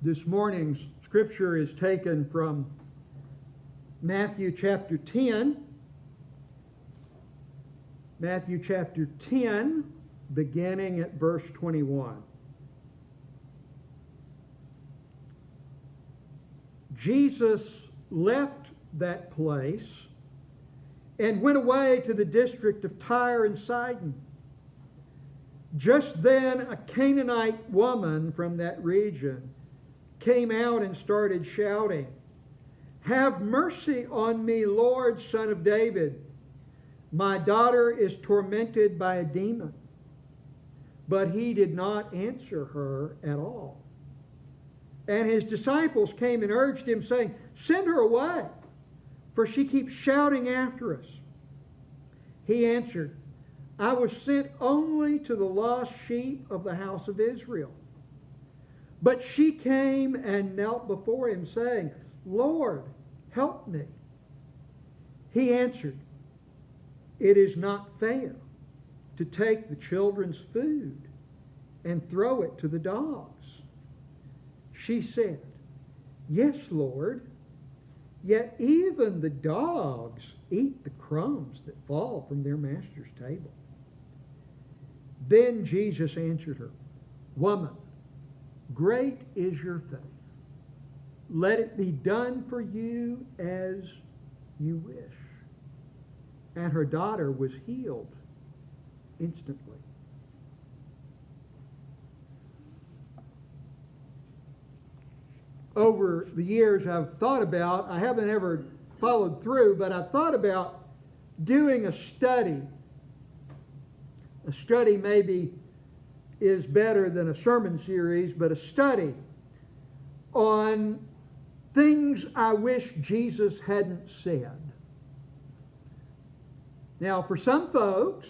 This morning's scripture is taken from Matthew chapter 10. Matthew chapter 10, beginning at verse 21. Jesus left that place and went away to the district of Tyre and Sidon. Just then a Canaanite woman from that region came out and started shouting, "Have mercy on me, Lord, Son of David. My daughter is tormented by a demon." But he did not answer her at all. And his disciples came and urged him, saying, "Send her away, for she keeps shouting after us." He answered, "I was sent only to the lost sheep of the house of Israel." But she came and knelt before him, saying, "Lord, help me." He answered, "It is not fair to take the children's food and throw it to the dogs." She said, "Yes, Lord, yet even the dogs eat the crumbs that fall from their master's table." Then Jesus answered her, "Woman, great is your faith. Let it be done for you as you wish." And her daughter was healed instantly. Over the years I've thought about, I haven't ever followed through, but I've thought about doing a study. A study maybe is better than a sermon series, but a study on things I wish Jesus hadn't said. Now, for some folks,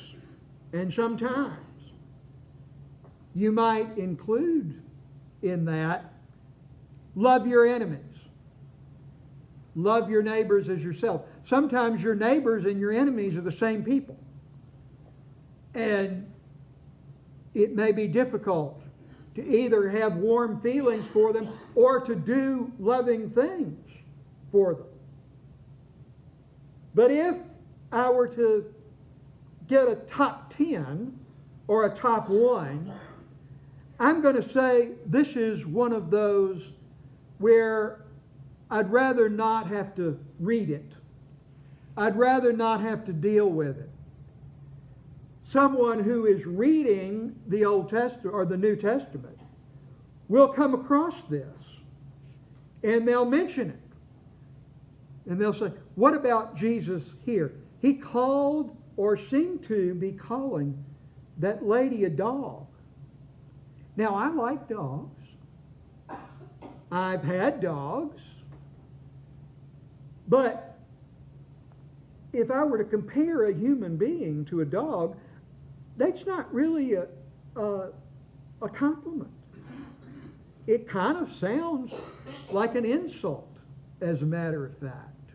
and sometimes, you might include in that, love your enemies. Love your neighbors as yourself. Sometimes your neighbors and your enemies are the same people. And it may be difficult to either have warm feelings for them or to do loving things for them. But if I were to get a top 10 or a top 1, I'm going to say this is one of those where I'd rather not have to read it. I'd rather not have to deal with it. Someone who is reading the Old Testament or the New Testament will come across this and they'll mention it. And they'll say, "What about Jesus here? He called or seemed to be calling that lady a dog." Now, I like dogs. I've had dogs. But if I were to compare a human being to a dog, that's not really a compliment. It kind of sounds like an insult, as a matter of fact.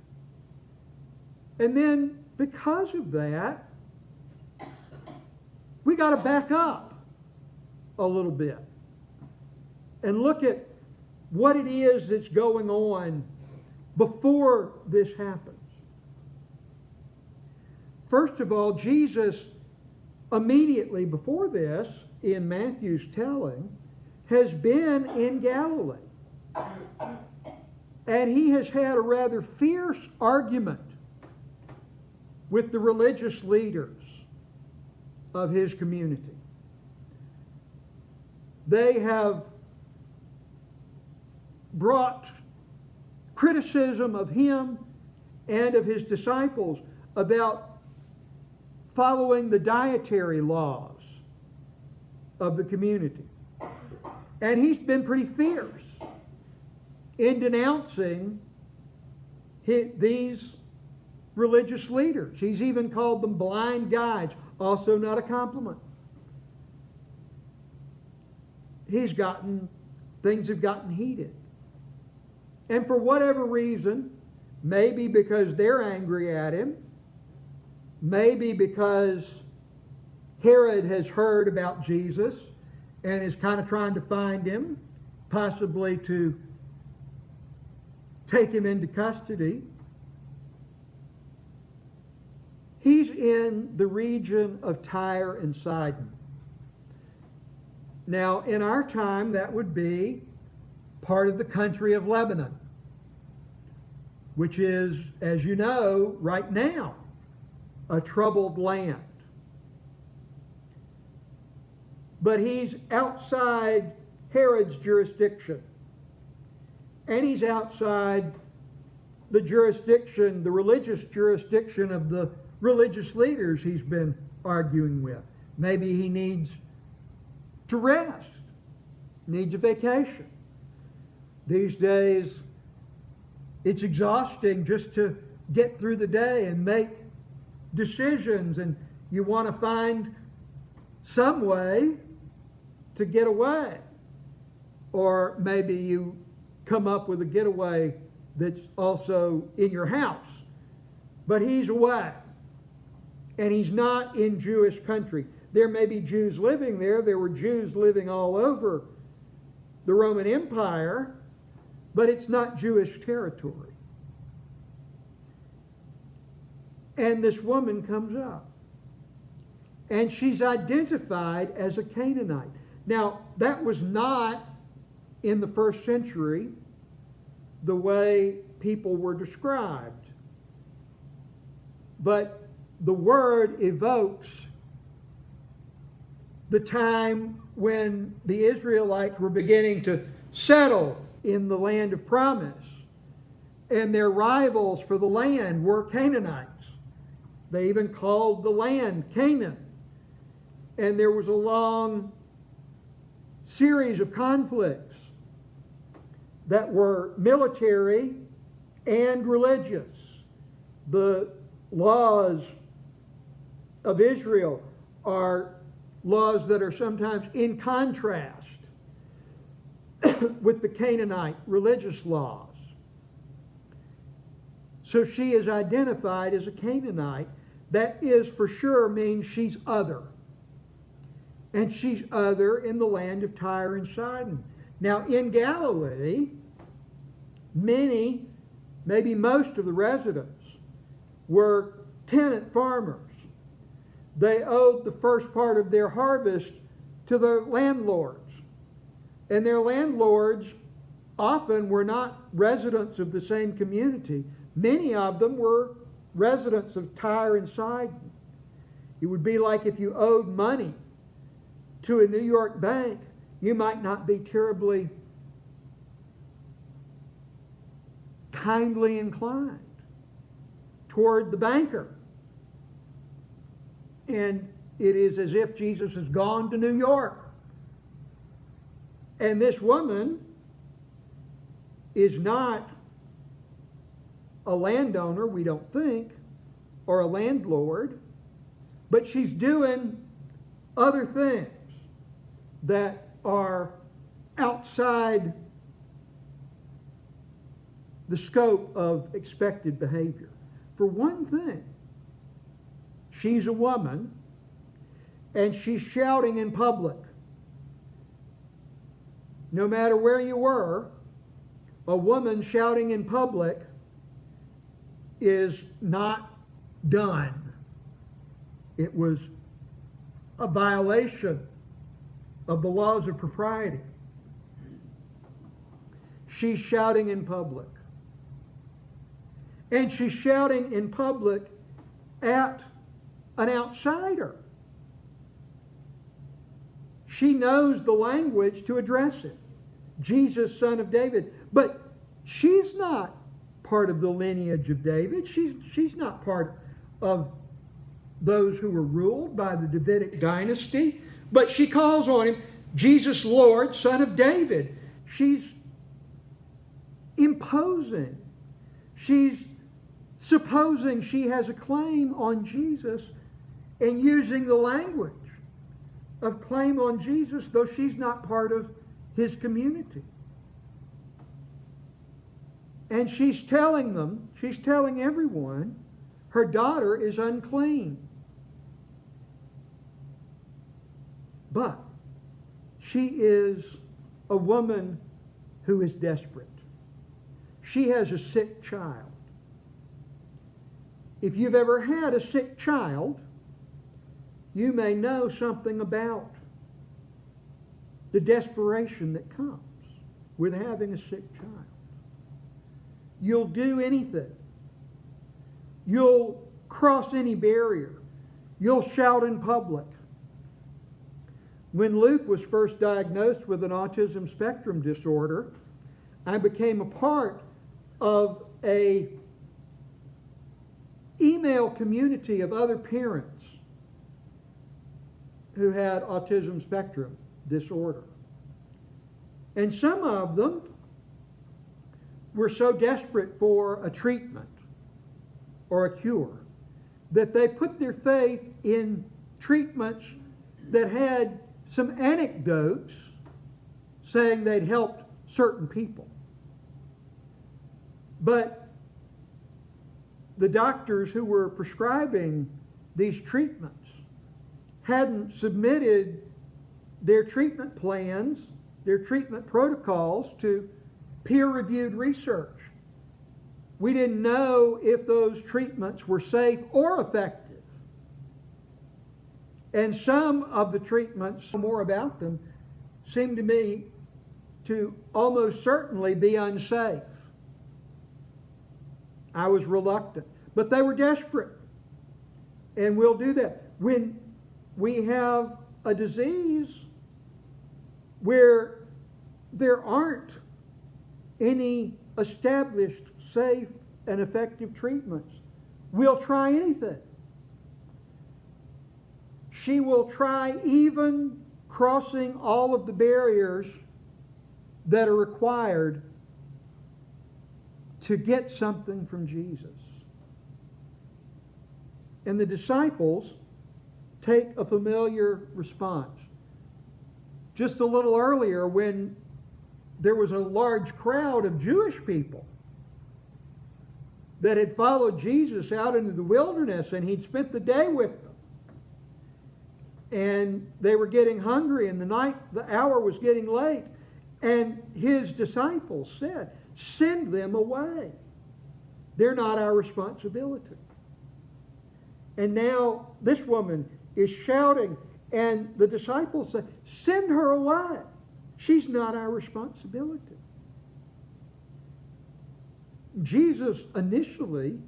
And then, because of that, we got to back up a little bit and look at what it is that's going on before this happens. First of all, Jesus, immediately before this, in Matthew's telling, has been in Galilee. And he has had a rather fierce argument with the religious leaders of his community. They have brought criticism of him and of his disciples about following the dietary laws of the community. And he's been pretty fierce in denouncing these religious leaders. He's even called them blind guides, also not a compliment. Things have gotten heated. And for whatever reason, maybe because they're angry at him, maybe because Herod has heard about Jesus and is kind of trying to find him possibly to take him into custody. He's in the region of Tyre and Sidon. Now, in our time, that would be part of the country of Lebanon, which is, as you know, right now, a troubled land. But he's outside Herod's jurisdiction. And he's outside the jurisdiction, the religious jurisdiction of the religious leaders he's been arguing with. Maybe he needs to rest, needs a vacation. These days, it's exhausting just to get through the day and make decisions, and you want to find some way to get away. Or maybe you come up with a getaway that's also in your house. But he's away. And he's not in Jewish country. There may be Jews living there. There were Jews living all over the Roman Empire. But it's not Jewish territory. And this woman comes up. And she's identified as a Canaanite. Now, that was not in the first century the way people were described. But the word evokes the time when the Israelites were beginning to settle in the land of promise. And their rivals for the land were Canaanites. They even called the land Canaan. And there was a long series of conflicts that were military and religious. The laws of Israel are laws that are sometimes in contrast with the Canaanite religious laws. So she is identified as a Canaanite. That is for sure means she's other. And she's other in the land of Tyre and Sidon. Now in Galilee, many, maybe most of the residents were tenant farmers. They owed the first part of their harvest to their landlords. And their landlords often were not residents of the same community. Many of them were residents of Tyre and Sidon. It would be like if you owed money to a New York bank, you might not be terribly kindly inclined toward the banker. And it is as if Jesus has gone to New York. And this woman is not a landowner, we don't think, or a landlord, but she's doing other things that are outside the scope of expected behavior. For one thing, she's a woman, and she's shouting in public. No matter where you were, a woman shouting in public is not done. It was a violation of the laws of propriety. She's shouting in public. And she's shouting in public at an outsider. She knows the language to address it. Jesus, son of David. But she's not part of the lineage of David. She's not part of those who were ruled by the Davidic dynasty. But she calls on him, Jesus, Lord, son of David. She's imposing. She's supposing she has a claim on Jesus and using the language of claim on Jesus, though she's not part of his community. And she's telling them, she's telling everyone, her daughter is unclean. But she is a woman who is desperate. She has a sick child. If you've ever had a sick child, you may know something about the desperation that comes with having a sick child. You'll do anything. You'll cross any barrier. You'll shout in public. When Luke was first diagnosed with an autism spectrum disorder, I became a part of a email community of other parents who had autism spectrum disorder. And some of them were so desperate for a treatment or a cure that they put their faith in treatments that had some anecdotes saying they'd helped certain people. But the doctors who were prescribing these treatments hadn't submitted their treatment plans, their treatment protocols to peer-reviewed research. We didn't know if those treatments were safe or effective. And some of the treatments, more about them, seemed to me to almost certainly be unsafe. I was reluctant. But they were desperate. And we'll do that. When we have a disease where there aren't any established, safe, and effective treatments, we'll try anything. She will try even crossing all of the barriers that are required to get something from Jesus. And the disciples take a familiar response. Just a little earlier, when there was a large crowd of Jewish people that had followed Jesus out into the wilderness, and he'd spent the day with them. And they were getting hungry, and the hour was getting late. And his disciples said, "Send them away. They're not our responsibility." And now this woman is shouting, and the disciples say, "Send her away. She's not our responsibility." Jesus initially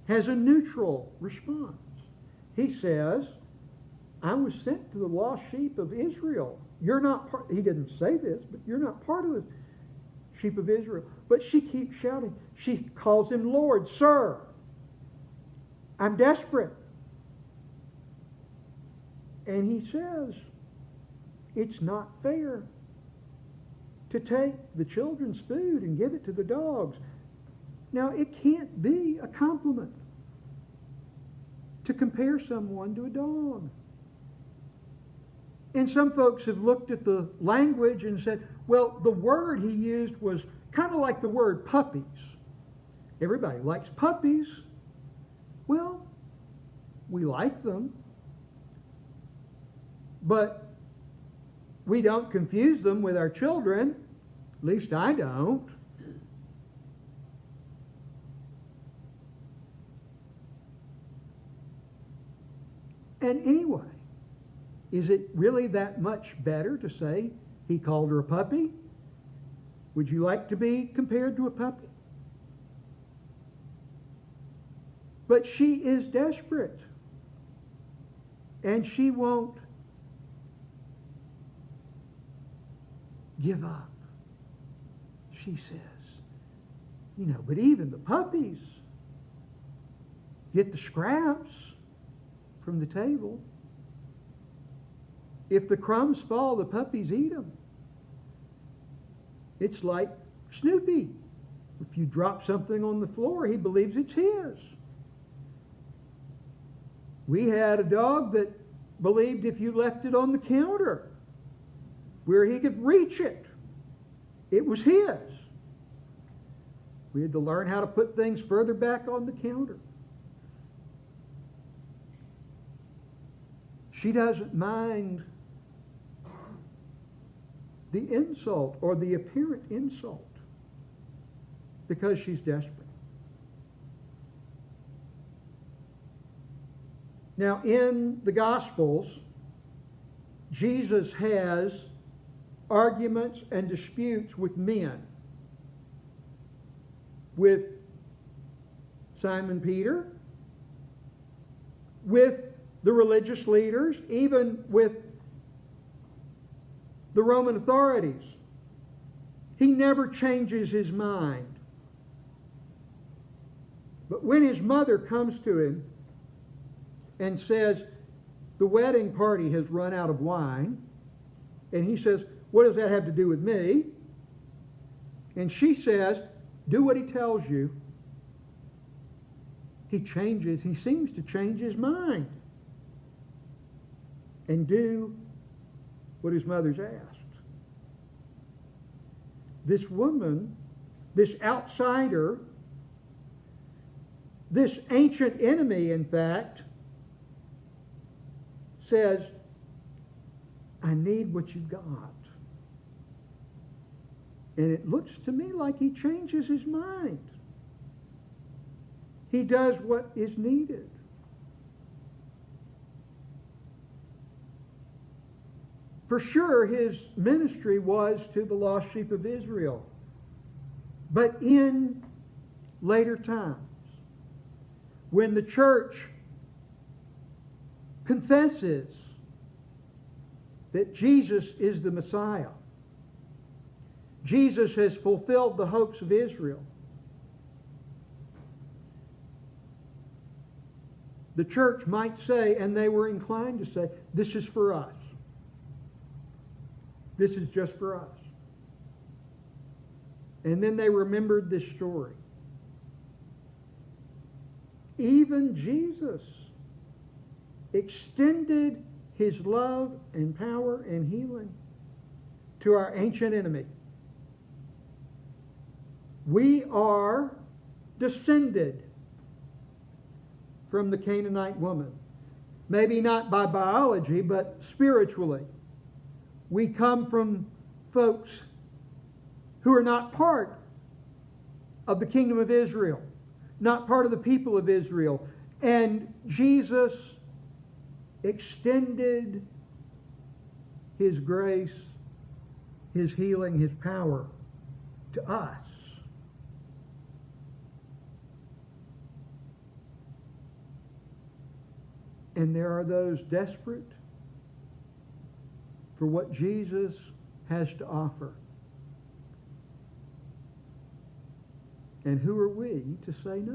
has a neutral response. He says, "I was sent to the lost sheep of Israel. You're not part," he didn't say this, but "you're not part of the sheep of Israel." But she keeps shouting. She calls him Lord. "Sir, I'm desperate." And he says, "It's not fair to take the children's food and give it to the dogs." Now, it can't be a compliment to compare someone to a dog. And some folks have looked at the language and said, well, the word he used was kind of like the word puppies. Everybody likes puppies. Well, we like them. But we don't confuse them with our children. At least I don't. And anyway, is it really that much better to say he called her a puppy? Would you like to be compared to a puppy? But she is desperate. And she won't give up. She says, but even the puppies get the scraps from the table. If the crumbs fall, the puppies eat them. It's like Snoopy. If you drop something on the floor, he believes it's his. We had a dog that believed if you left it on the counter where he could reach it, it was his. We had to learn how to put things further back on the counter. She doesn't mind the insult or the apparent insult because she's desperate. Now, in the Gospels, Jesus has arguments and disputes with men. With Simon Peter, with the religious leaders, even with the Roman authorities. He never changes his mind. But when his mother comes to him and says, the wedding party has run out of wine, and he says, what does that have to do with me? And she says, do what he tells you. He seems to change his mind and do what his mother's asked. This woman, this outsider, this ancient enemy, in fact, says, I need what you've got. And it looks to me like he changes his mind. He does what is needed. For sure, his ministry was to the lost sheep of Israel. But in later times, when the church confesses that Jesus is the Messiah, Jesus has fulfilled the hopes of Israel, the church might say, and they were inclined to say, this is for us. This is just for us. And then they remembered this story. Even Jesus extended his love and power and healing to our ancient enemy. We are descended from the Canaanite woman. Maybe not by biology, but spiritually. We come from folks who are not part of the kingdom of Israel, not part of the people of Israel. And Jesus extended his grace, his healing, his power to us. And there are those desperate for what Jesus has to offer. And who are we to say no?